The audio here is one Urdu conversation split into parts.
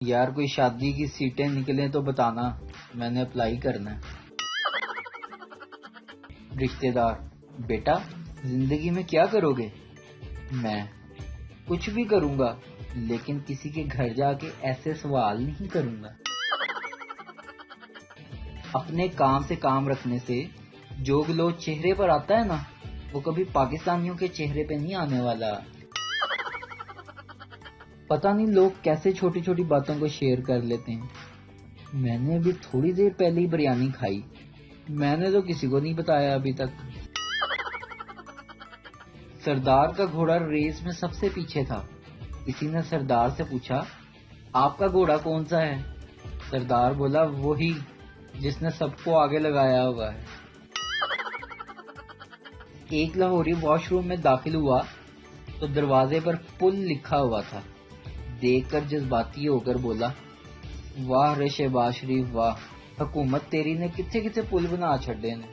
یار کوئی شادی کی سیٹیں نکلیں تو بتانا، میں نے اپلائی کرنا ہے۔ رشتہ دار: بیٹا زندگی میں کیا کرو گے؟ میں: کچھ بھی کروں گا، لیکن کسی کے گھر جا کے ایسے سوال نہیں کروں گا۔ اپنے کام سے کام رکھنے سے جو گلو چہرے پر آتا ہے نا، وہ کبھی پاکستانیوں کے چہرے پہ نہیں آنے والا۔ پتہ نہیں لوگ کیسے چھوٹی چھوٹی باتوں کو شیئر کر لیتے ہیں۔ میں نے ابھی تھوڑی دیر پہلے ہی بریانی کھائی، میں نے تو کسی کو نہیں بتایا ابھی تک۔ سردار کا گھوڑا ریس میں سب سے پیچھے تھا۔ کسی نے سردار سے پوچھا، آپ کا گھوڑا کون سا ہے؟ سردار بولا، وہی جس نے سب کو آگے لگایا ہوا ہے۔ ایک لاہوری واش روم میں داخل ہوا تو دروازے پر پل لکھا ہوا تھا۔ دیکھ کر جذباتی ہو کر بولا، واہ رے شہباز شریف واہ، حکومت تیری نے کتنے کتنے پل بنا چھڑے نے۔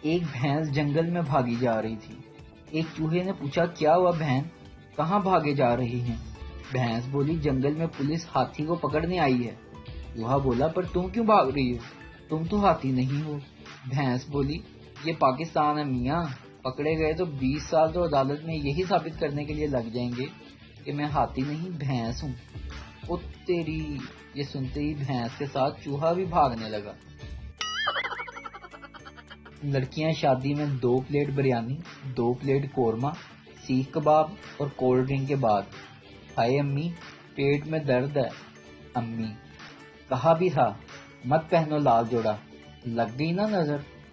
ایک بھینس جنگل میں بھاگی جا رہی تھی۔ ایک چوہے نے پوچھا، کیا ہوا بہن، کہاں بھاگے جا رہی ہیں؟ بھینس بولی، جنگل میں پولیس ہاتھی کو پکڑنے آئی ہے۔ چوہا بولا، پر تم کیوں بھاگ رہی ہو؟ تم تو ہاتھی نہیں ہو۔ بھینس بولی، یہ پاکستان ہے میاں، پکڑے گئے تو 20 سال تو عدالت میں یہی ثابت کرنے کے لیے لگ جائیں گے کہ میں ہاتھی نہیں بھینس ہوں۔ او تیری! یہ سنتے ہی بھینس کے ساتھ چوہا بھی بھاگنے لگا۔ لڑکیاں شادی میں 2 پلیٹ بریانی، 2 پلیٹ قورمہ، سیخ کباب اور کولڈ ڈرنک کے بعد، ہائے امی پیٹ میں درد ہے۔ امی: کہا بھی تھا مت پہنو لال جوڑا، لگ گئی نا نظر۔